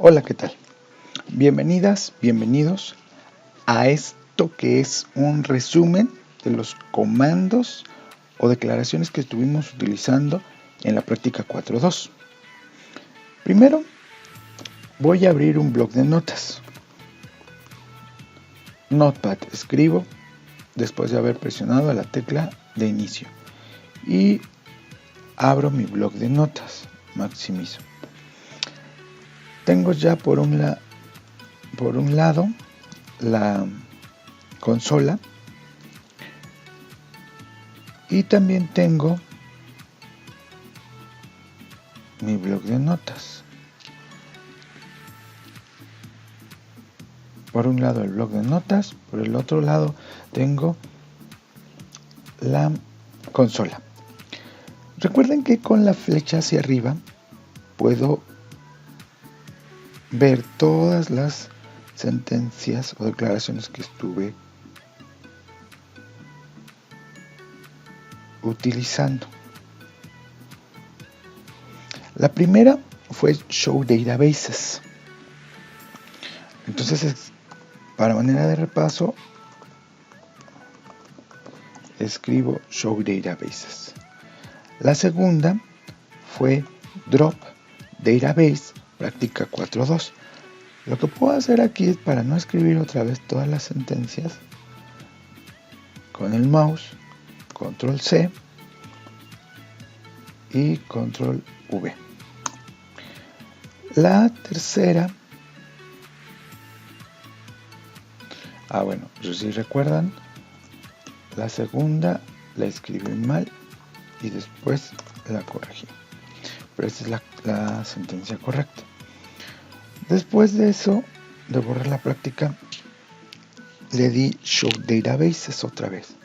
Hola, ¿qué tal? Bienvenidas, bienvenidos a esto que es un resumen de los comandos o declaraciones que estuvimos utilizando en la práctica 4.2. Primero, voy a abrir un bloc de notas. Notepad, escribo después de haber presionado la tecla de inicio y abro mi bloc de notas, maximizo. Tengo ya por un lado la consola y también tengo mi bloc de notas. Por un lado el bloc de notas, por el otro lado tengo la consola. Recuerden que con la flecha hacia arriba puedo ver todas las sentencias o declaraciones que estuve utilizando. La primera fue Show Databases. Entonces, para manera de repaso, escribo Show Databases. La segunda fue Drop Database, práctica 4.2. Lo que puedo hacer aquí es, para no escribir otra vez todas las sentencias, con el mouse, Control C y Control V. La tercera, si recuerdan, la segunda la escribí mal y después la corregí, pero esta es la sentencia correcta. Después de eso, de borrar la práctica, le di Show Databases otra vez.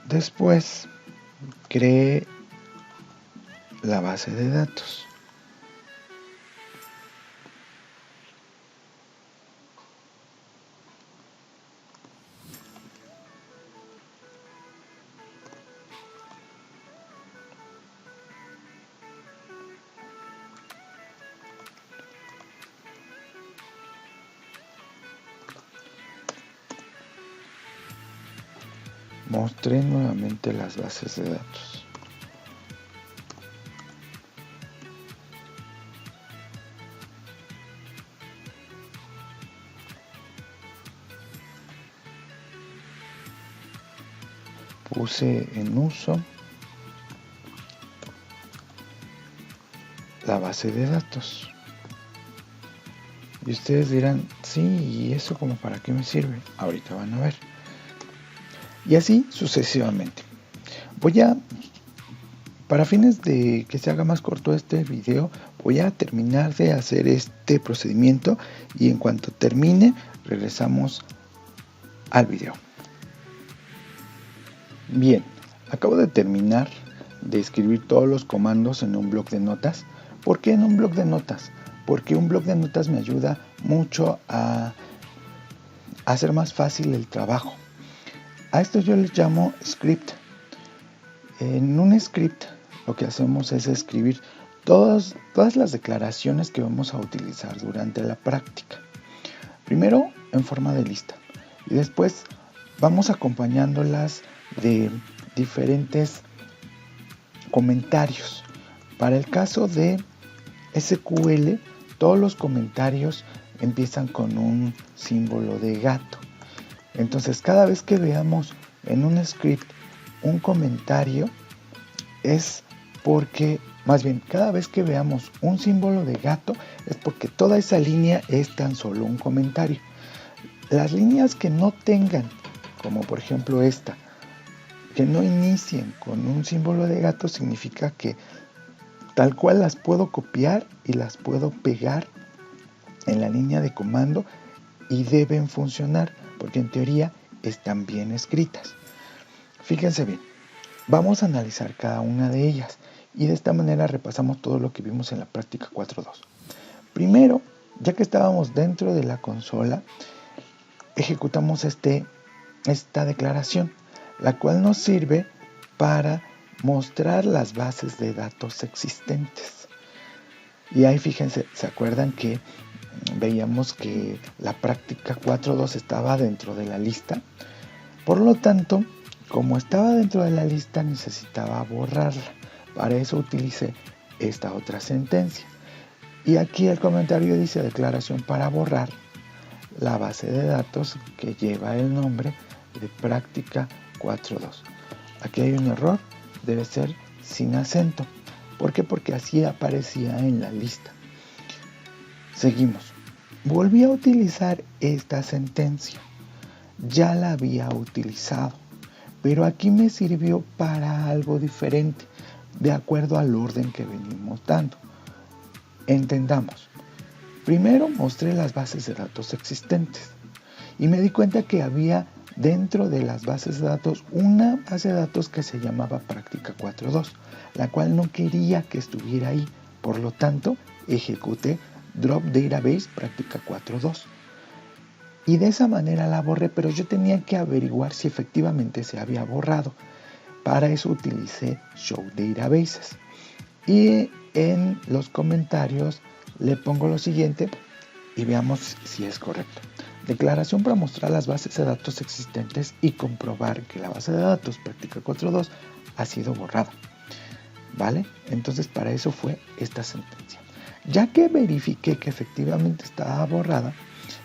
Después creé la base de datos. Mostré nuevamente las bases de datos. Puse en uso la base de datos. Y ustedes dirán, sí, ¿y eso como para qué me sirve? Ahorita van a ver. Y así sucesivamente. Para fines de que se haga más corto este video, voy a terminar de hacer este procedimiento y en cuanto termine, regresamos al video. Bien, acabo de terminar de escribir todos los comandos en un bloc de notas. ¿Por qué en un bloc de notas? Porque un bloc de notas me ayuda mucho a hacer más fácil el trabajo. A esto yo les llamo script. En un script lo que hacemos es escribir todas las declaraciones que vamos a utilizar durante la práctica. Primero en forma de lista y después vamos acompañándolas de diferentes comentarios. Para el caso de SQL, todos los comentarios empiezan con un símbolo de gato. Entonces, cada vez que veamos en un script un comentario, es porque, más bien, cada vez que veamos un símbolo de gato, es porque toda esa línea es tan solo un comentario. Las líneas que no tengan, como por ejemplo esta, que no inicien con un símbolo de gato, significa que tal cual las puedo copiar y las puedo pegar en la línea de comando y deben funcionar, porque en teoría están bien escritas. Fíjense bien, vamos a analizar cada una de ellas y de esta manera repasamos todo lo que vimos en la práctica 4.2. Primero, ya que estábamos dentro de la consola, ejecutamos esta declaración, la cual nos sirve para mostrar las bases de datos existentes. Y ahí fíjense, ¿se acuerdan que veíamos que la práctica 4.2 estaba dentro de la lista? Por lo tanto, como estaba dentro de la lista, necesitaba borrarla. Para eso utilicé esta otra sentencia. Y aquí el comentario dice declaración para borrar la base de datos que lleva el nombre de práctica 4.2. Aquí hay un error, debe ser sin acento. ¿Por qué? Porque así aparecía en la lista. Seguimos. Volví a utilizar esta sentencia. Ya la había utilizado, pero aquí me sirvió para algo diferente, de acuerdo al orden que venimos dando. Entendamos. Primero mostré las bases de datos existentes y me di cuenta que había dentro de las bases de datos una base de datos que se llamaba práctica 4.2, la cual no quería que estuviera ahí. Por lo tanto, ejecuté drop database práctica 4.2. Y de esa manera la borré, pero yo tenía que averiguar si efectivamente se había borrado. Para eso utilicé show databases. Y en los comentarios le pongo lo siguiente y veamos si es correcto. Declaración para mostrar las bases de datos existentes y comprobar que la base de datos práctica 4.2 ha sido borrada. ¿Vale? Entonces para eso fue esta sentencia. Ya que verifiqué que efectivamente estaba borrada,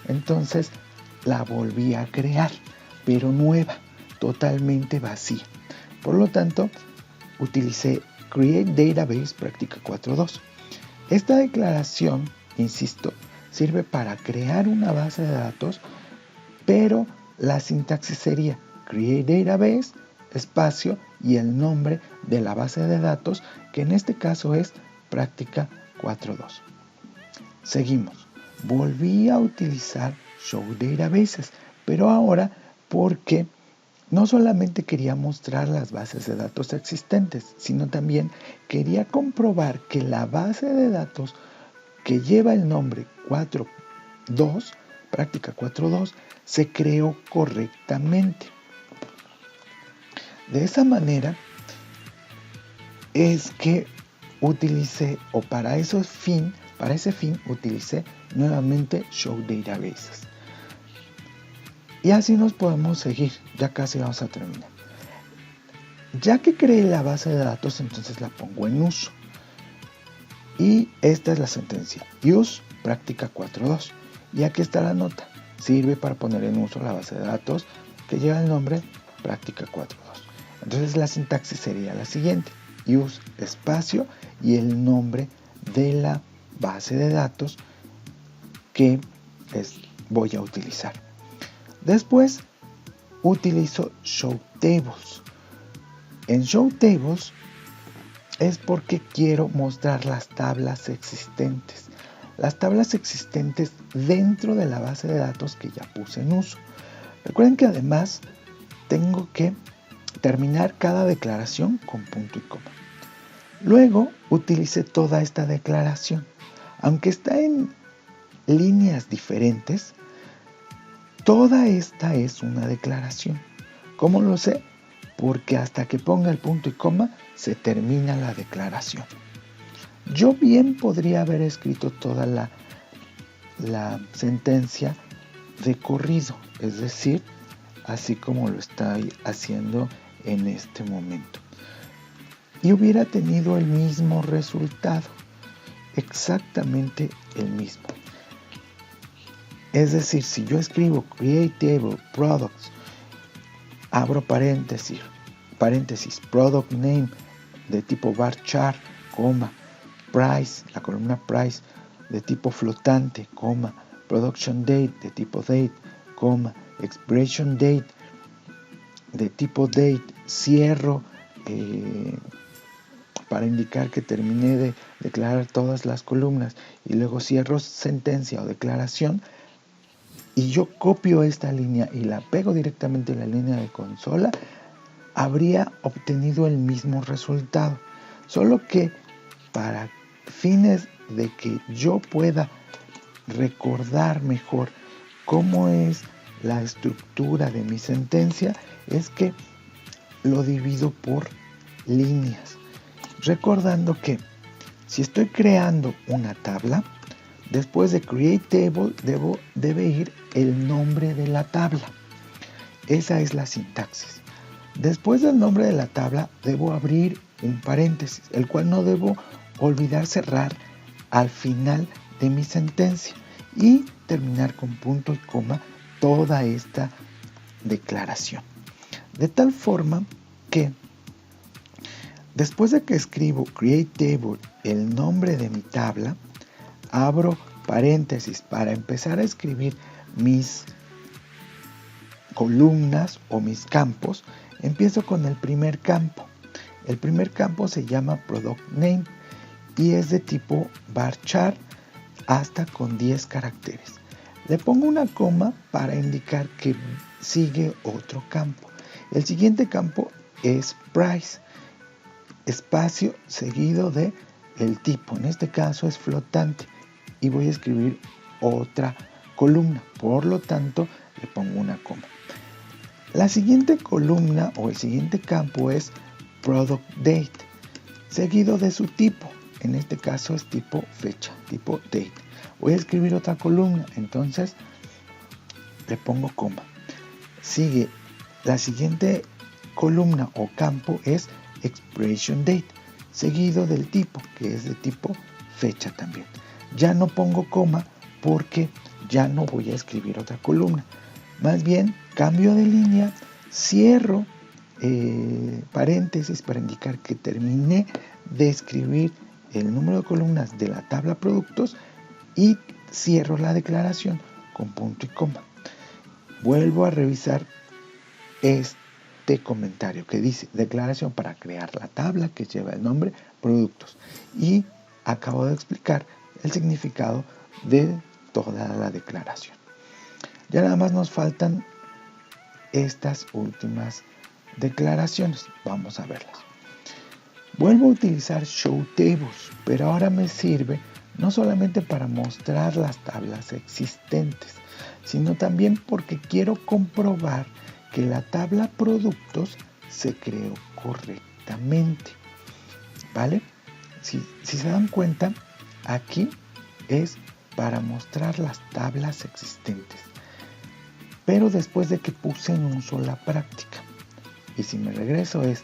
entonces la volví a crear, pero nueva, totalmente vacía. Por lo tanto, utilicé Create Database Práctica 4.2. Esta declaración, insisto, sirve para crear una base de datos, pero la sintaxis sería Create Database, espacio y el nombre de la base de datos, que en este caso es Práctica 4.2. Seguimos. Volví a utilizar Show Databases, pero ahora porque no solamente quería mostrar las bases de datos existentes, sino también quería comprobar que la base de datos que lleva el nombre 4.2, práctica 4.2, se creó correctamente. De esa manera es que utilicé, o para ese fin utilicé nuevamente Show Databases. Y así nos podemos seguir, ya casi vamos a terminar. Ya que creé la base de datos, entonces la pongo en uso. Y esta es la sentencia, use práctica 4.2. Y aquí está la nota, sirve para poner en uso la base de datos que lleva el nombre práctica 4.2. Entonces la sintaxis sería la siguiente, use espacio y el nombre de la base de datos que voy a utilizar. Después utilizo show tables. En show tables es porque quiero mostrar las tablas existentes. Las tablas existentes dentro de la base de datos que ya puse en uso. Recuerden que además tengo que terminar cada declaración con punto y coma. Luego utilicé toda esta declaración. Aunque está en líneas diferentes, toda esta es una declaración. ¿Cómo lo sé? Porque hasta que ponga el punto y coma se termina la declaración. Yo bien podría haber escrito toda la sentencia de corrido, es decir, así como lo estoy haciendo en este momento. Y hubiera tenido el mismo resultado, exactamente el mismo. Es decir, si yo escribo Create Table Products, abro paréntesis, Product Name de tipo bar chart, coma, Price, la columna Price de tipo flotante, coma, Production Date de tipo Date, coma, Expiration Date de tipo Date, cierro para indicar que terminé de declarar todas las columnas y luego cierro sentencia o declaración. Y yo copio esta línea y la pego directamente en la línea de consola, habría obtenido el mismo resultado. Solo que para fines de que yo pueda recordar mejor cómo es la estructura de mi sentencia, es que lo divido por líneas. Recordando que si estoy creando una tabla, después de Create Table debe ir el nombre de la tabla. Esa es la sintaxis. Después del nombre de la tabla debo abrir un paréntesis, el cual no debo olvidar cerrar al final de mi sentencia y terminar con punto y coma toda esta declaración. De tal forma que después de que escribo Create Table, el nombre de mi tabla, abro paréntesis para empezar a escribir mis columnas o mis campos. Empiezo con el primer campo. El primer campo se llama Product Name y es de tipo varchar hasta con 10 caracteres. Le pongo una coma para indicar que sigue otro campo. El siguiente campo es Price, espacio seguido de el tipo. En este caso es flotante y voy a escribir otra columna. Por lo tanto, le pongo una coma. La siguiente columna o el siguiente campo es Product Date, seguido de su tipo. En este caso es tipo fecha, tipo date. Voy a escribir otra columna, entonces le pongo coma. Sigue la siguiente columna o campo es Expiration Date, seguido del tipo, que es de tipo fecha también. Ya no pongo coma porque ya no voy a escribir otra columna. Más bien, cambio de línea, cierro paréntesis para indicar que terminé de escribir el número de columnas de la tabla productos y cierro la declaración con punto y coma. Vuelvo a revisar este comentario que dice declaración para crear la tabla que lleva el nombre productos y acabo de explicar el significado de toda la declaración. Ya nada más nos faltan estas últimas declaraciones. Vamos a verlas. Vuelvo a utilizar Show Tables, pero ahora me sirve no solamente para mostrar las tablas existentes, sino también porque quiero comprobar que la tabla productos se creó correctamente. ¿Vale? Si se dan cuenta, aquí es para mostrar las tablas existentes, pero después de que puse en uso la práctica. Y si me regreso es,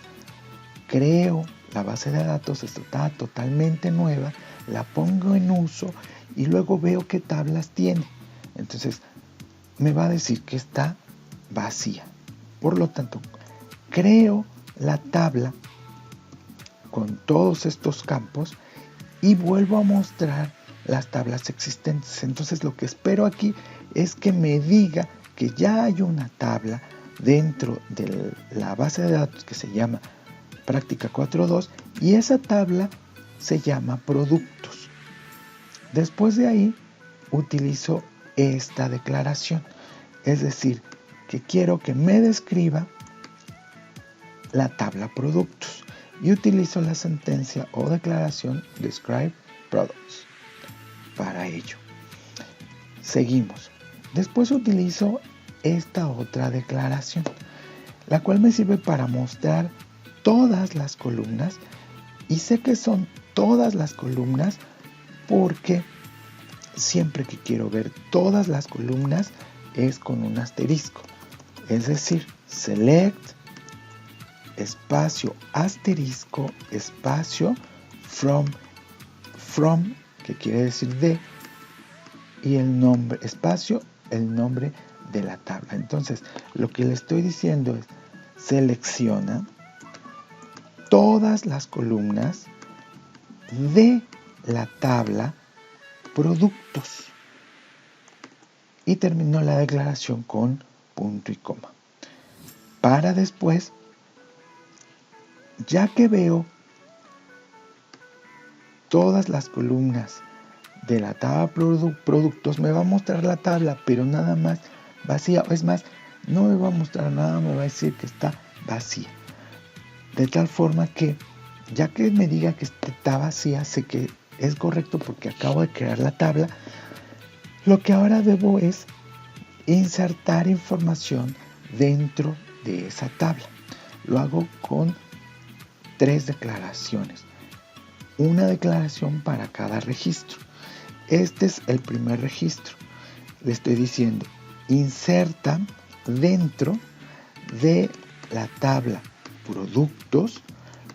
creo la base de datos, está totalmente nueva, la pongo en uso y luego veo qué tablas tiene. Entonces me va a decir que está vacía. Por lo tanto, creo la tabla con todos estos campos y vuelvo a mostrar las tablas existentes. Entonces lo que espero aquí es que me diga que ya hay una tabla dentro de la base de datos que se llama práctica 4.2 y esa tabla se llama productos. Después de ahí utilizo esta declaración, es decir, que quiero que me describa la tabla productos y utilizo la sentencia o declaración describe products para ello. Seguimos. Después utilizo esta otra declaración, la cual me sirve para mostrar todas las columnas y sé que son todas las columnas porque siempre que quiero ver todas las columnas es con un asterisco, es decir, select espacio asterisco espacio from que quiere decir de y el nombre espacio el nombre de la tabla. Entonces lo que le estoy diciendo es selecciona todas las columnas de la tabla productos y termino la declaración con punto y coma para después, ya que veo todas las columnas de la tabla productos, me va a mostrar la tabla, pero nada más vacía. Es más, no me va a mostrar nada, me va a decir que está vacía. De tal forma que, ya que me diga que está vacía, sé que es correcto porque acabo de crear la tabla. Lo que ahora debo es insertar información dentro de esa tabla. Lo hago con 3 declaraciones. Una declaración para cada registro. Este es el primer registro. Le estoy diciendo, inserta dentro de la tabla productos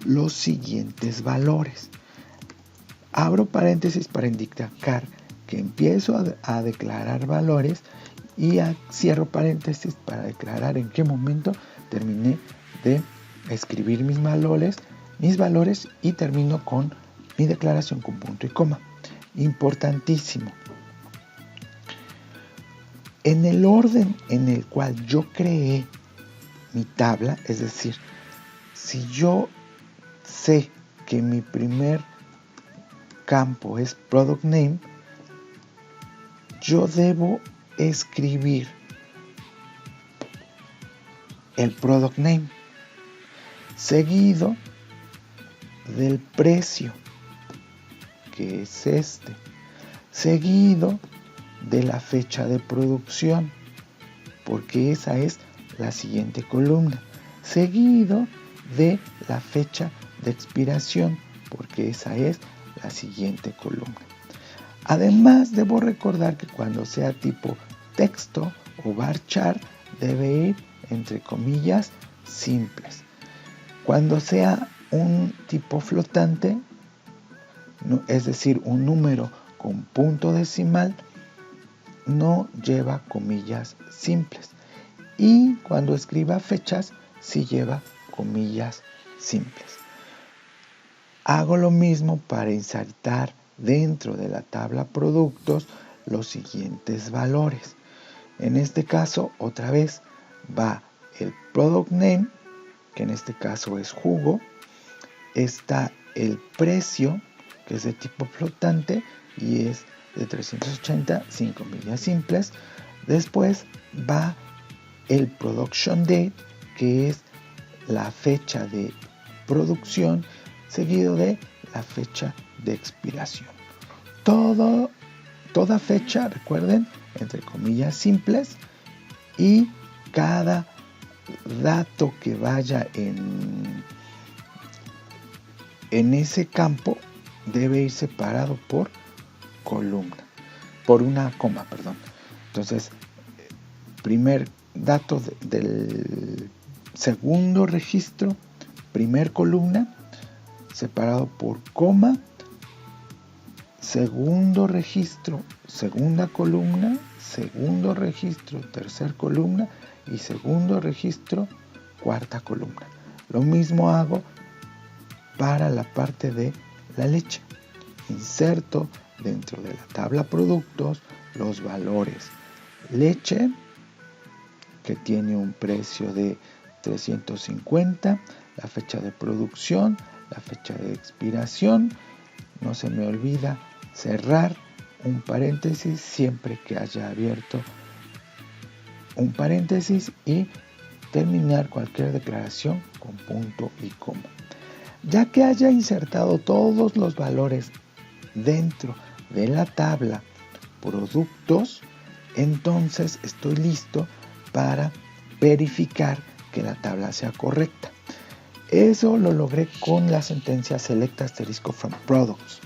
los siguientes valores. Abro paréntesis para indicar que empiezo a declarar valores y cierro paréntesis para declarar en qué momento terminé de escribir mis valores y termino con mi declaración con punto y coma. Importantísimo. En el orden en el cual yo creé mi tabla, es decir, si yo sé que mi primer campo es Product Name, yo debo escribir el Product Name seguido del precio, que es este, seguido de la fecha de producción, porque esa es la siguiente columna, seguido de la fecha de expiración, porque esa es la siguiente columna. Además, debo recordar que cuando sea tipo texto o varchar, debe ir entre comillas simples. Cuando sea un tipo flotante, es decir, un número con punto decimal, no lleva comillas simples. Y cuando escriba fechas, sí lleva comillas simples. Hago lo mismo para insertar dentro de la tabla productos los siguientes valores. En este caso, otra vez, va el product name, que en este caso es jugo. Está el precio, que es de tipo flotante y es de 380, sin comillas simples. Después va el production date, que es la fecha de producción, seguido de la fecha de expiración. Toda fecha, recuerden, entre comillas simples, y cada dato que vaya en ese campo debe ir separado por una coma, perdón. Entonces, primer dato del segundo registro, primer columna, separado por coma, segundo registro, segunda columna, segundo registro, tercer columna y segundo registro, cuarta columna. Lo mismo hago para la parte de la leche. Inserto dentro de la tabla productos los valores leche, que tiene un precio de 350, la fecha de producción, la fecha de expiración. No se me olvida cerrar un paréntesis siempre que haya abierto un paréntesis y terminar cualquier declaración con punto y coma. Ya que haya insertado todos los valores dentro de la tabla productos, entonces estoy listo para verificar que la tabla sea correcta. Eso lo logré con la sentencia select asterisco from products,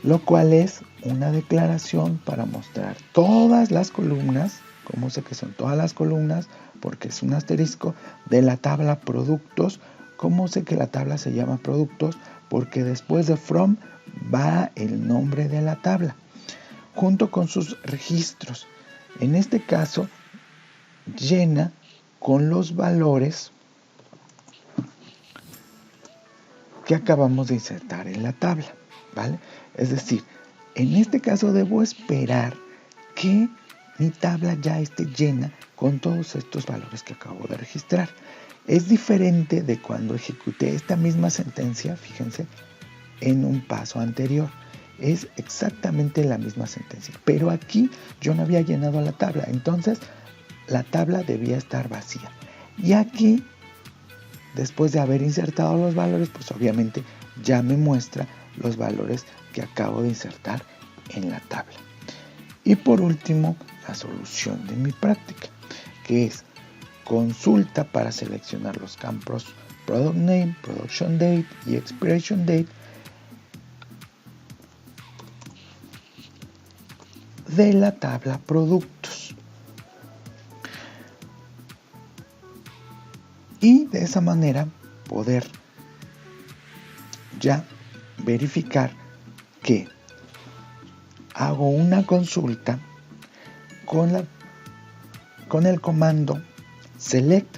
lo cual es una declaración para mostrar todas las columnas. ¿Cómo sé que son todas las columnas? Porque es un asterisco de la tabla productos. ¿Cómo sé que la tabla se llama productos? Porque después de from va el nombre de la tabla, junto con sus registros. En este caso, llena con los valores que acabamos de insertar en la tabla, ¿vale? Es decir, en este caso debo esperar que mi tabla ya esté llena con todos estos valores que acabo de registrar. Es diferente de cuando ejecuté esta misma sentencia, fíjense, en un paso anterior. Es exactamente la misma sentencia, pero aquí yo no había llenado la tabla, entonces la tabla debía estar vacía. Y aquí, después de haber insertado los valores, pues obviamente ya me muestra los valores que acabo de insertar en la tabla. Y por último, la solución de mi práctica, que es consulta para seleccionar los campos product name, production date y expiration date de la tabla productos. Y de esa manera poder ya verificar que hago una consulta con el comando select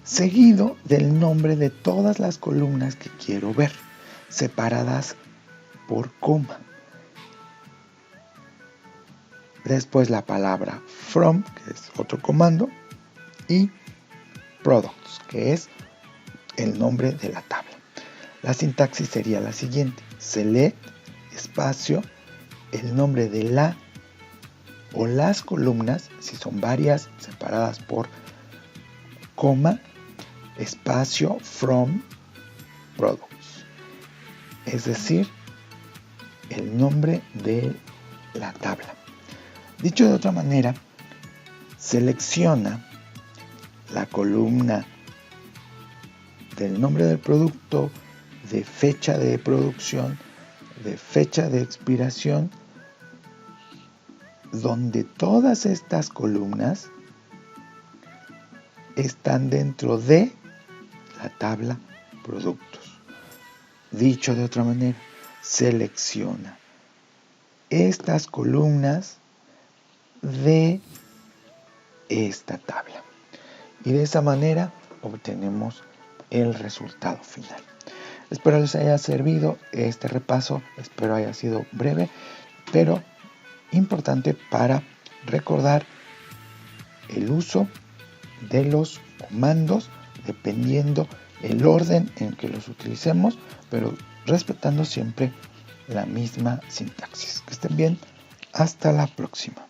seguido del nombre de todas las columnas que quiero ver, separadas por coma. Después la palabra from, que es otro comando, y products, que es el nombre de la tabla. La sintaxis sería la siguiente: select, espacio, el nombre de la o las columnas, si son varias, separadas por coma, espacio, from, products. Es decir, el nombre de la tabla. Dicho de otra manera, selecciona la columna del nombre del producto, de fecha de producción, de fecha de expiración, donde todas estas columnas están dentro de la tabla productos. Dicho de otra manera, selecciona estas columnas de esta tabla. Y de esa manera obtenemos el resultado final. Espero les haya servido este repaso, espero haya sido breve, pero importante para recordar el uso de los comandos dependiendo el orden en que los utilicemos, pero respetando siempre la misma sintaxis. Que estén bien, hasta la próxima.